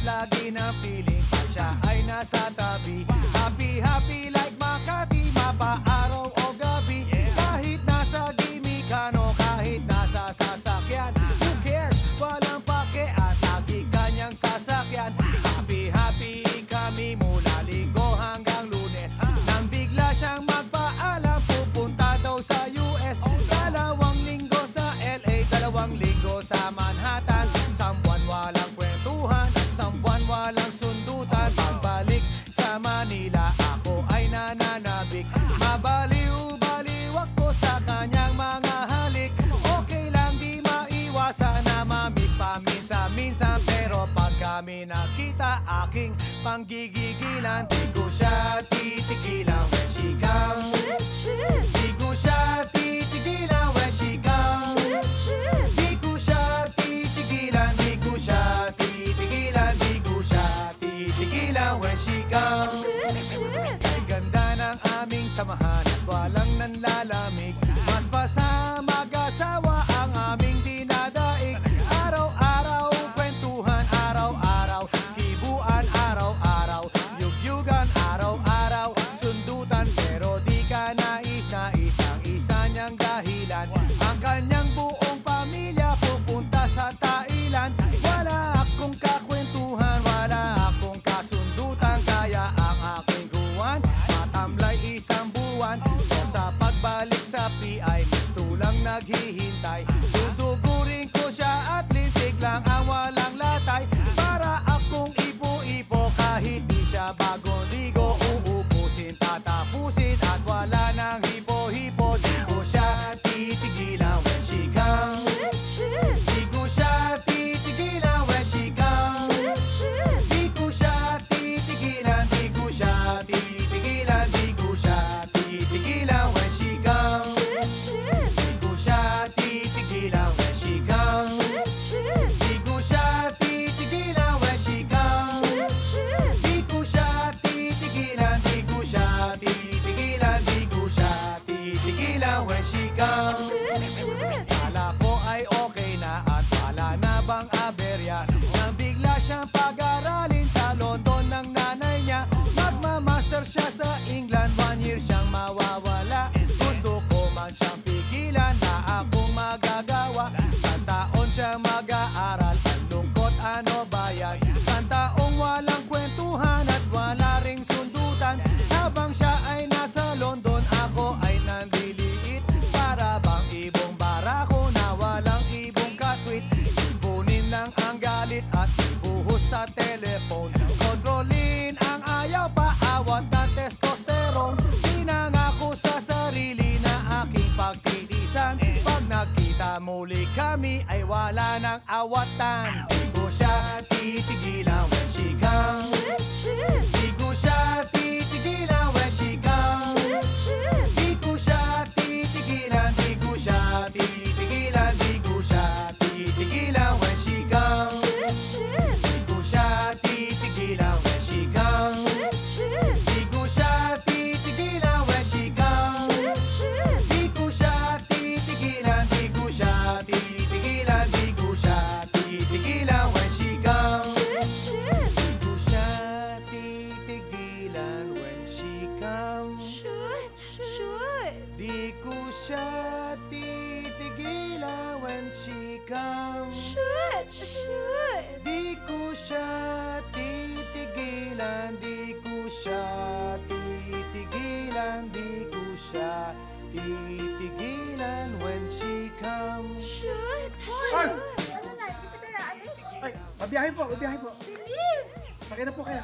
Lagi na feeling pag siya ay nasa tabi. Happy, happy like Makati, mapa araw o gabi. Kahit nasa gimikano, kahit nasa sasakyan, who cares? Walang pake at lagi kanyang sasakyan. Happy, happy kami mula linggo hanggang Lunes. Nang bigla siyang magpaalam, pupunta daw sa US. 2 linggo sa LA, 2 linggo sa Manhattan. Someone walang kwentuhan, buwan walang sundutan. Pagbalik sa Manila, ako ay nananabik. Mabaliw-baliw ako sa kanyang mga halik. Okay lang di maiwasan na mamiss paminsan-minsan. Pero pag kami nakita, aking panggigigilan. Di ko siya titigilan when she comes. Di ko siya titigilan when she comes. Di ko siya titigilan, di ko siya titigilan, di ko siya titigilan when she comes. Ang ganda ng aming samahan at walang nanlalamig. Mas pa sa mag-asawa ang aming dinadaig. Araw-araw kwentuhan, araw-araw kibuan, araw-araw yugyugan, araw-araw sundutan. Pero di ka nais-nais ang isa niyang dahilan. Ang kanyang buong pamilya pupunta sa Thailand. Wala akong kakwentuhan, wala akong kasundutan. Kaya ang aking kuwan matamlay 1 buwan. So sa pagbalik sa PI, gusto lang naghihintay. Susugurin ko siya at lintik lang ang walang latay. Para akong ipo-ipo kahit di siya bagong ligo. Uupusin, tatapusin at wala nang hipo-hipo. Di ko siya titigilan when she comes. Di ko siya titigilan when she comes. Di ko siya titigilan, di ko siya titigilan, di ko siya titigilan when she comes. Di ko siya titigilan when she comes. Di ko siya titigilan when she comes. Di ko siya titigilan, di ko siya titigilan, di ko siya titigilan when she comes. Kala ko ay okay na at wala na bang aberya. Nang bigla siyang pag-aralin sa London ng nanay niya. Magmamaster siya sa England, 1 year siyang mawawala. Gusto ko man siyang pigilan na akong magagawa. San taon siya mag-aaral, ang lungkot ano ba yan? San taong walang kwentuhan at wala ring sundutan. Habang siya ay nasa London, ako ay nanliliit. Para bang ibong barako na walang ibong katwit. Ipunin lang ang galit at ibuhos sa telephone. Kontrolin ang ayaw, paawat na testosterone. Pinangako sa sarili na aking pagtitisan. Pag nakita muli kami ay wala nang awatan. Di ko siya titigilan when she comes. Di ko siya titigilan when she comes. Di ko siya titigilan, di ko siya titigilan, di ko siya titigilan when she comes. Di ko siya titigilan when she comes. Di ko siya titigilan when she comes. Di ko siya titigilan, di ko siya titigilan, di ko siya titigilan when she comes. Di ko siya titigilan when she comes. Di ko siya titigilan when she comes. Di ko siya titigilan, di ko siya titigilan, di ko siya titigilan when she comes. Ay! Ay, mabiyahin po, mabiyahin po. Bilis! Sakay na po kayo.